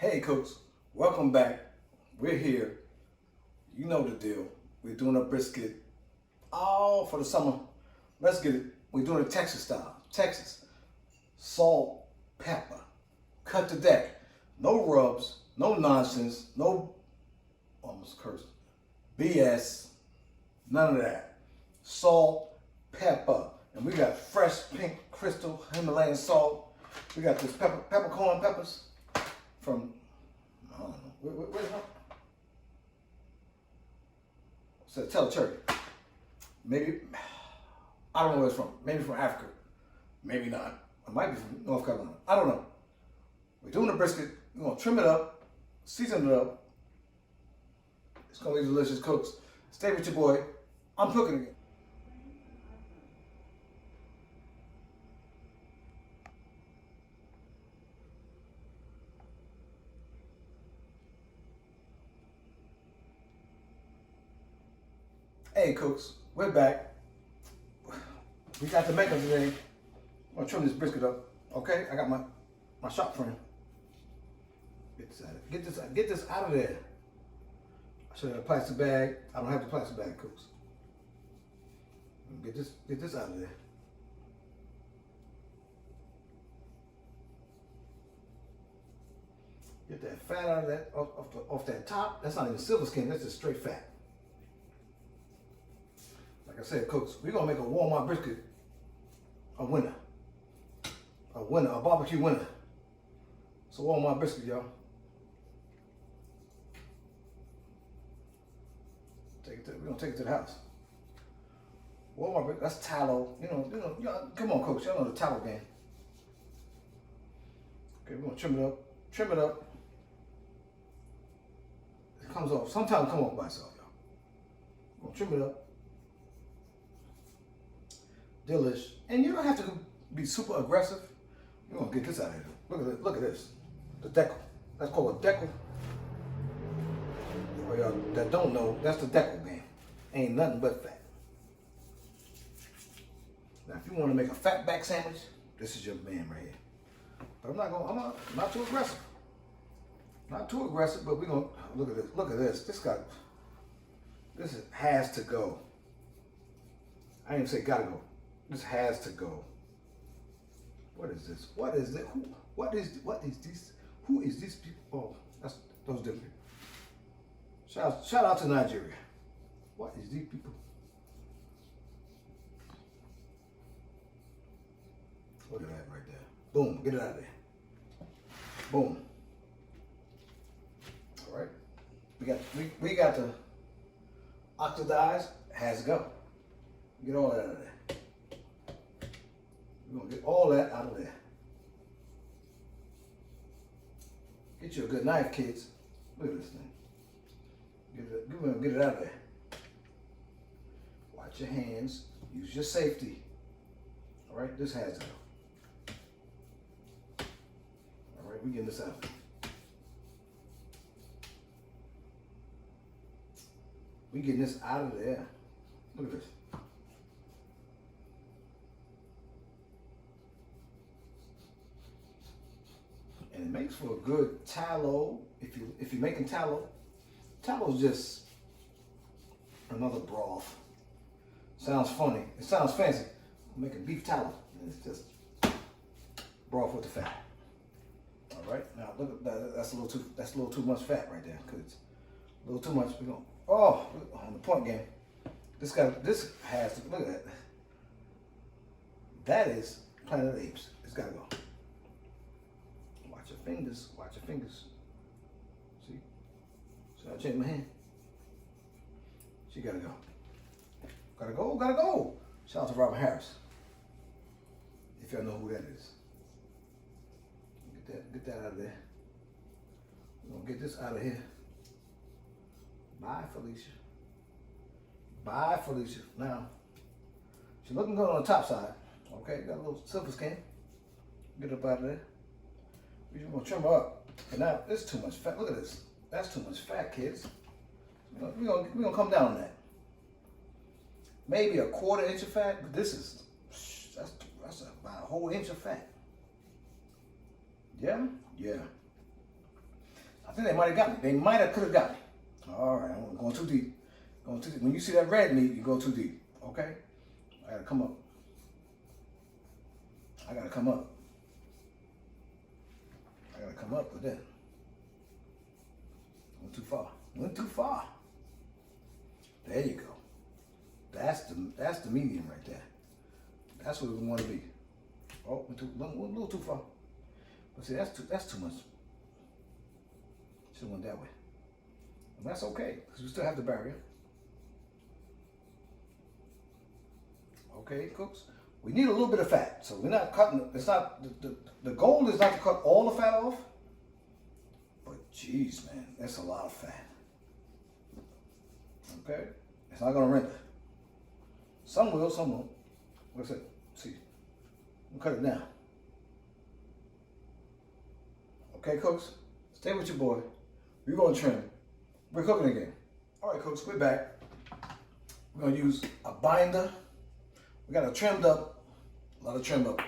Hey cooks, welcome back. We're here. You know the deal. We're doing a brisket all for the summer. Let's get it. We're doing it Texas style. Texas. Salt, pepper. Cut to deck. No rubs, no nonsense, no, almost cursed, BS, none of that. Salt, pepper. And we got fresh pink crystal Himalayan salt. We got this peppercorn peppers from, I don't know, where's that? So tell the turkey. Maybe, I don't know where it's from. Maybe from Africa. Maybe not. It might be from North Carolina. I don't know. We're doing a brisket. We're gonna trim it up, season it up. It's gonna be delicious, cooks. Stay with your boy. I'm cooking again. Hey cooks, we're back. We got the makeup today. I'm gonna trim this brisket up. Okay, I got my shop frame. Get this out of there. I should have a plastic bag. I don't have the plastic bag, cooks. Get this out of there. Get that fat out of that off that top. That's not even silver skin. That's just straight fat. Like I said, cooks, we're gonna make a Walmart brisket a winner. A winner, a barbecue winner. It's a Walmart brisket, y'all. We're gonna take it to the house. Walmart brisket, that's tallow. You know, y'all, come on, cooks, y'all know the tallow game. Okay, we're gonna trim it up. Trim it up. It comes off. Sometimes it comes off by itself, y'all. We're gonna trim it up. Delish. And you don't have to be super aggressive. You're gonna get this out of here. Look at this. Look at this. The decal. That's called a decal. For y'all that don't know, that's the decal game. Ain't nothing but fat. Now, if you want to make a fat back sandwich, this is your man right here. But I'm not too aggressive. Not too aggressive, but we're gonna look at this. Look at this. This has to go. I didn't even say gotta go. This has to go. What is this? What is this? What is this? Who is these people? Oh, those different. Shout out to Nigeria. What is these people? Look at that right there. Boom, get it out of there. Boom. All right. We got the oxidized, has to go. Get all that out of there. We're gonna get all that out of there. Get you a good knife, kids. Look at this thing. Get it out of there. Watch your hands. Use your safety. All right, this has to go. All right, we're getting this out. We're getting this out of there. Look at this. And it makes for a good tallow. If you're making tallow, tallow's just another broth. Sounds funny. It sounds fancy. I'm making beef tallow, and it's just broth with the fat. All right. Now look at that. That's a little too much fat right there. Cause it's a little too much. We're going. Oh, on the point game. This has to look at that. That is Planet of the Apes. It's got to go. Watch your fingers. Watch your fingers. See? So I change my hand. She gotta go. Gotta go. Gotta go. Shout out to Robert Harris. If y'all know who that is. Get that out of there. We're gonna get this out of here. Bye, Felicia. Bye, Felicia. Now, she's looking good on the top side. Okay, got a little silver skin. Get up out of there. We're just gonna trim her up. And now, this is too much fat. Look at this. That's too much fat, kids. We're gonna come down on that. Maybe a 1/4 inch of fat, but that's about a whole inch of fat. Yeah? Yeah. think they might have got me. They might have, could have got me. All right, I'm going too deep. Going too deep. When you see that red meat, you go too deep. Okay? I gotta come up. I gotta come up. I gotta come up with that. Went too far. Went too far. There you go. That's the medium right there. That's what we want to be. Oh, went a little too far. But see, that's too much. Should have went that way. And that's okay, because we still have the barrier. Okay, cooks. We need a little bit of fat, so we're not cutting. It's not the goal is not to cut all the fat off. But geez, man, that's a lot of fat. Okay, it's not gonna render. Some will, some won't. What's it? See, we'll cut it down. Okay, cooks, stay with your boy. We're gonna trim. We're cooking again. All right, cooks, we're back. We're gonna use a binder. We got a trimmed up, a lot of trim up.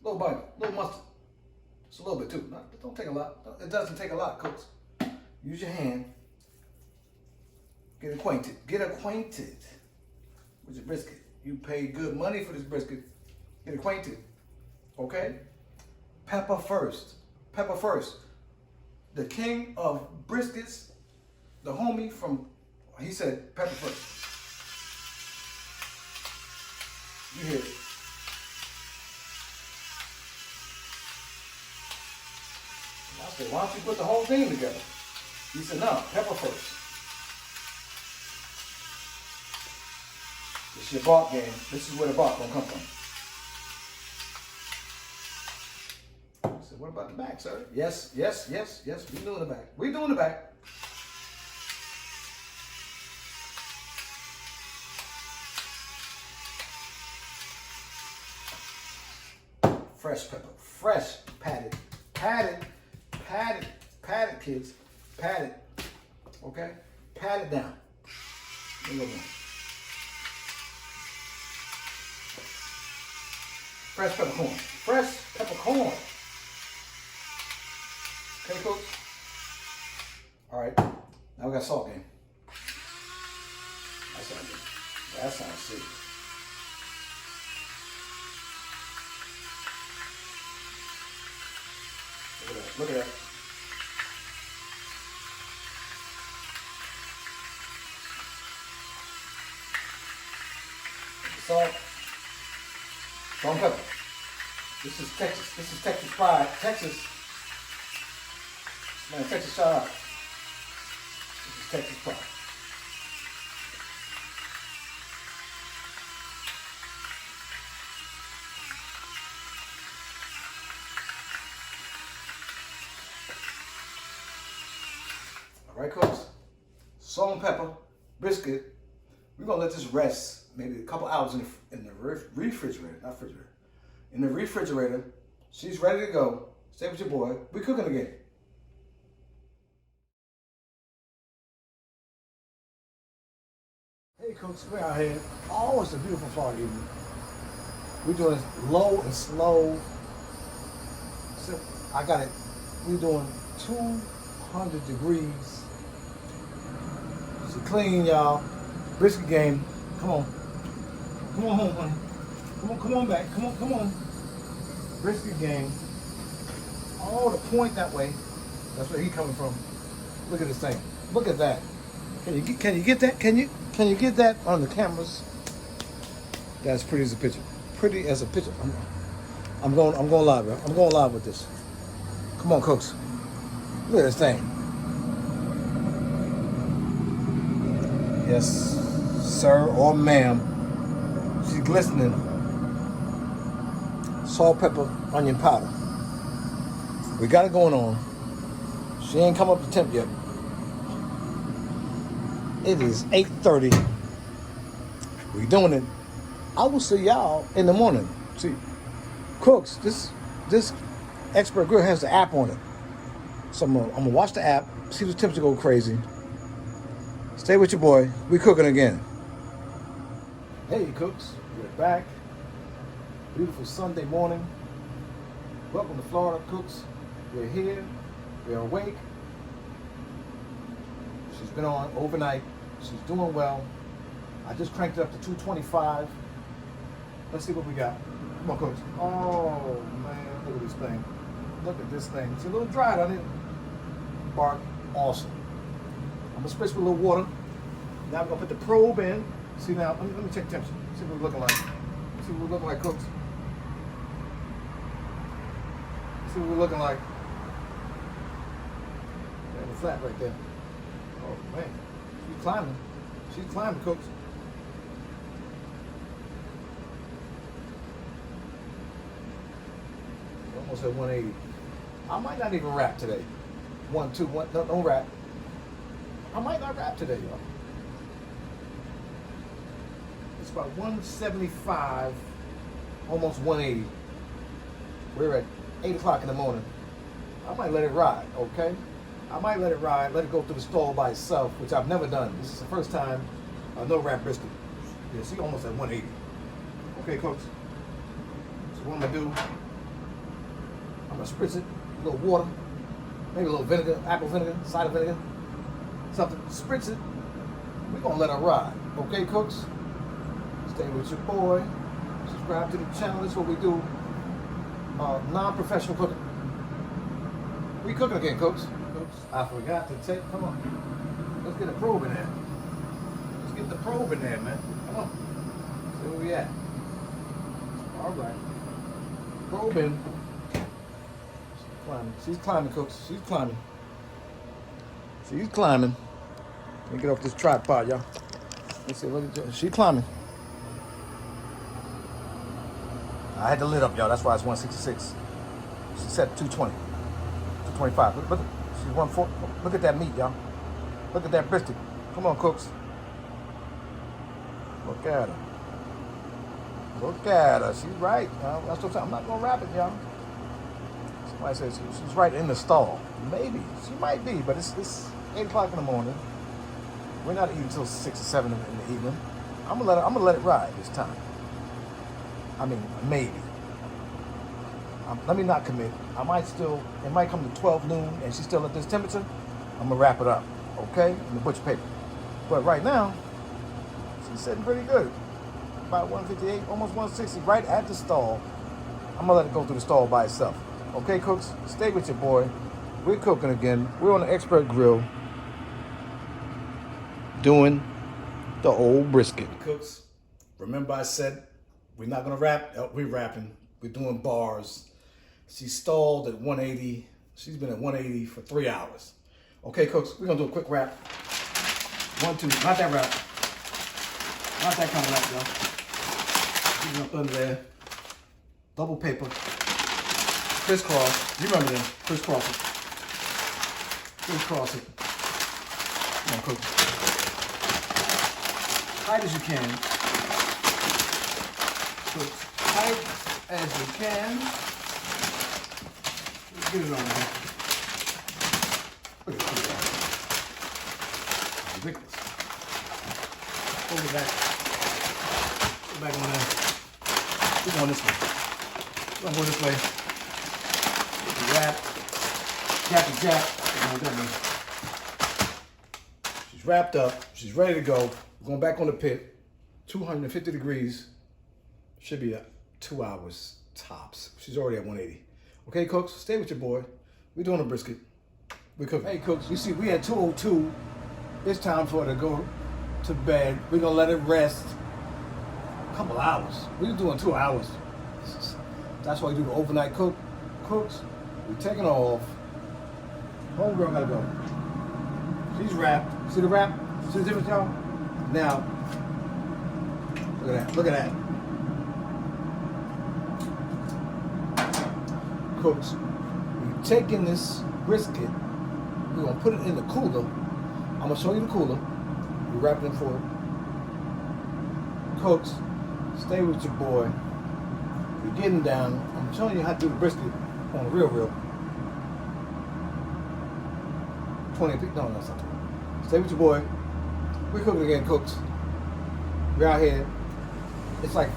Little binder, little mustard. Just a little bit too. Don't take a lot. It doesn't take a lot, cooks. Use your hand. Get acquainted. Get acquainted with your brisket. You paid good money for this brisket. Get acquainted. Okay? Pepper first. Pepper first. The king of briskets, the homie from, he said pepper first. You hear it. And I said, why don't you put the whole thing together? He said, no, pepper first. This is your bark game. This is where the bark gonna come from. I said, what about the back, sir? Yes, yes, yes, yes, we doing the back. We doing the back. Fresh pepper, fresh, patted, kids, patted, okay? Pat it down. There you go. Fresh peppercorn, fresh peppercorn. Okay, folks? All right, now we got salt game. That sounds good. That sounds sick. Look at that. Salt and pepper. This is Texas. This is Texas pride. Texas. Man, Texas shout out. This is Texas pride. All right, cooks. Salt and pepper, brisket. We're gonna let this rest maybe a couple hours in the refrigerator, not refrigerator. In the refrigerator. She's ready to go. Stay with your boy. We're cooking again. Hey, cooks, we're out here. Oh, it's a beautiful Florida evening. We're doing low and slow. So I got it. We're doing 200 degrees. It's clean, y'all. Brisket game. Come on. Come on home, honey. Come on back. Come on. Brisket game. Oh, the point that way. That's where he coming from. Look at this thing. Look at that. Can you get that? Can you get that on the cameras? That's pretty as a picture. Pretty as a picture. I'm going live, bro. I'm going live with this. Come on, cooks. Look at this thing. Yes, sir or ma'am. She's glistening. Salt, pepper, onion powder. We got it going on. She ain't come up to temp yet. It is 8:30. We doing it. I will see y'all in the morning. See, cooks, this Expert Grill has the app on it. So I'm gonna watch the app, see the temperature go crazy. Stay with your boy. We cooking again. Hey, cooks, we're back. Beautiful Sunday morning. Welcome to Florida, cooks. We're here. We're awake. She's been on overnight. She's doing well. I just cranked it up to 225. Let's see what we got. Come on, Coach. Oh, man, look at this thing. Look at this thing. It's a little dry, doesn't it? Bark, awesome. I'm gonna spritz with a little water. Now we're gonna put the probe in. See now, let me check temperature. See what we're looking like. See what we're looking like, Cooks. See what we're looking like. There's a flat right there. Oh man, she's climbing. She's climbing, Cooks. Almost at 180. I might not even wrap today. 1, 2, 1. No, don't wrap. I might not wrap today, y'all. It's about 175, almost 180. We're at 8 o'clock in the morning. I might let it ride, okay? I might let it ride, let it go through the stall by itself, which I've never done. This is the first time no wrap brisket. Yeah, see, almost at 180. Okay, Coach. So what I'm gonna do, I'm gonna spritz it, a little water, maybe a little vinegar, apple vinegar, cider vinegar, something. Spritz it. We're gonna let it ride. Okay, Cooks? Stay with your boy. Subscribe to the channel. This is what we do. Non-professional cooking. We cooking again, Cooks. I forgot to take. Come on. Let's get a probe in there. Let's get the probe in there, man. Come on. See where we at. All right. Probe in. She's climbing. She's climbing, Cooks. She's climbing. She's climbing. Let me get off this tripod, y'all. Let's see. Look at she's climbing. I had the lid up, y'all. That's why it's 166. She said 220, 225. Look, she's 140. Look at that meat, y'all. Look at that brisket. Come on, Cooks. Look at her. Look at her. She's right, y'all. That's what I'm saying. I'm not gonna wrap it, y'all. Somebody says she's right in the stall. Maybe she might be, but it's 8 o'clock in the morning. We're not eating until 6 or 7 in the evening. I'm gonna let it ride this time. I mean, maybe. Let me not commit. It might come to 12 noon and she's still at this temperature. I'm gonna wrap it up, okay? In the butcher paper. But right now, she's sitting pretty good. About 158, almost 160, right at the stall. I'm gonna let it go through the stall by itself. Okay, Cooks? Stay with your boy. We're cooking again. We're on the expert grill doing the old brisket. Cooks, remember I said, we're not gonna wrap. We're wrapping. We're doing bars. She stalled at 180. She's been at 180 for 3 hours. Okay, Cooks, we're gonna do a quick wrap. 1, 2, not that wrap. Not that kind of wrap, y'all. Get it up under there. Double paper. Crisscross. You remember them? Crisscross it. Crisscross it. Come on, Cooks. Tight as you can. So tight as you can. Let's get it on there. Look at that. Ridiculous. Hold it back. Go back on there. We're going this way. We're going to go this way. Get the wrap. Jack. She's wrapped up. She's ready to go. We're going back on the pit. 250 degrees. Should be 2 hours tops. She's already at 180. Okay, Cooks, stay with your boy. We're doing a brisket. We're cooking. Hey, Cooks, you see, we had 202. It's time for her to go to bed. We're going to let it rest a couple hours. We're doing 2 hours. That's why we do the overnight cooks. We're taking off. Homegirl got to go. She's wrapped. See the wrap? See the difference, y'all? Now, look at that. Look at that. Cooks, we're taking this brisket, we're gonna put it in the cooler. I'm gonna show you the cooler. We're wrapping it for it. Cooks, stay with your boy. We're getting down. I'm showing you how to do the brisket on the real. 20 feet, no, that's not 20. Stay with your boy. We're cooking again, Cooks. We're out here. It's like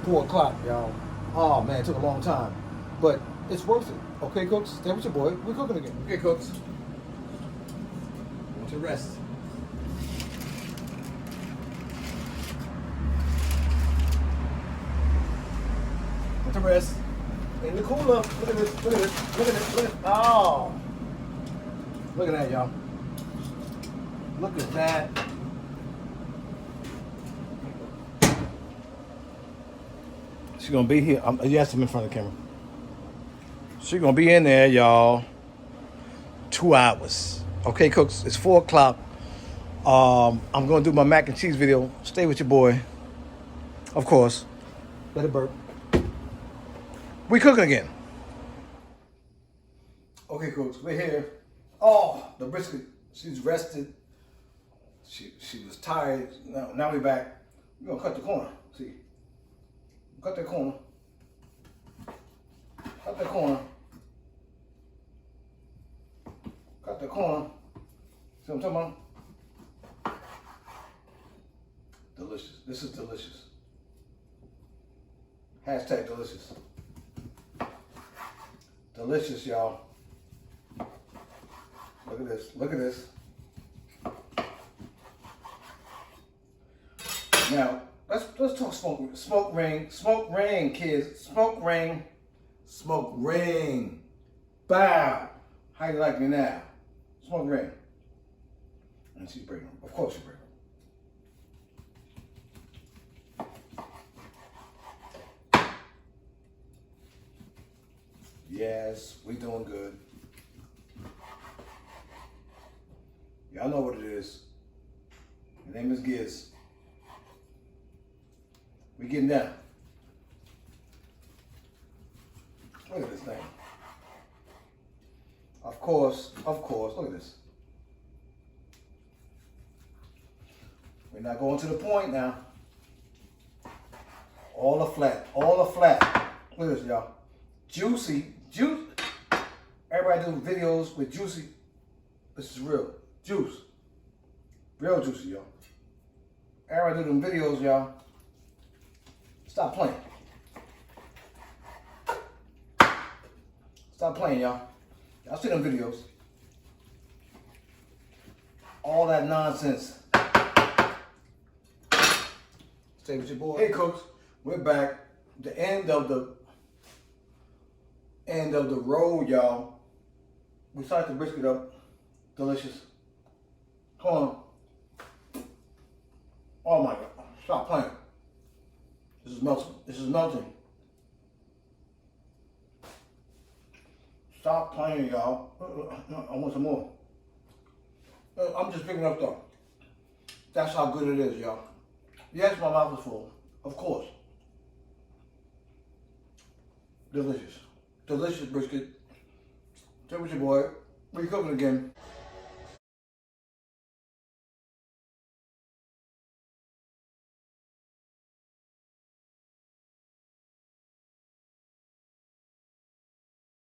4 o'clock, y'all. Oh man, it took a long time. But it's worth it. Okay, Cooks? Stay with your boy. We're cooking again. Okay, Cooks. Want to rest. Put the rest in the cooler. Look at this, look at this, look at this, look at this. Oh. Look at that, y'all. Look at that. She's gonna be here. Yes, I'm in front of the camera. She's gonna be in there, y'all. 2 hours. Okay, cooks, it's 4 o'clock. I'm gonna do my mac and cheese video. Stay with your boy. Of course. Let it burp. We cooking again. Okay, cooks, we're here. Oh, the brisket. She's rested. She was tired. Now we're back. We're gonna cut the corner. See, cut that corner. Cut that corner. Cut the corner. See what I'm talking about? Delicious. This is delicious. Hashtag delicious. Delicious, y'all. Look at this. Look at this. Now, let's talk smoke. Smoke ring. Smoke ring, kids. Smoke ring. Smoke ring. Bow. How you like me now? Smoke ring. And she's bringing them. Of course she brings them. Yes, we doing good. Y'all know what it is. The name is Giz. We getting down. Look at this thing. Of course, look at this. We're not going to the point now. All the flat. Look at this, y'all. Juicy. Everybody do videos with juicy. This is real. Juice. Real juicy, y'all. Everybody do them videos, y'all. Stop playing. Stop playing, y'all. Y'all see them videos. All that nonsense. Stay with your boy. Hey, cooks. We're back. The end of the road, y'all. We started the brisket up. Delicious. Come on. Oh my God. Stop playing. This is melting. This is melting. Stop playing, y'all. I want some more. I'm just picking up though. That's how good it is, y'all. Yes, my mouth is full. Of course. Delicious. Delicious brisket. Stay with your boy. We're cooking again.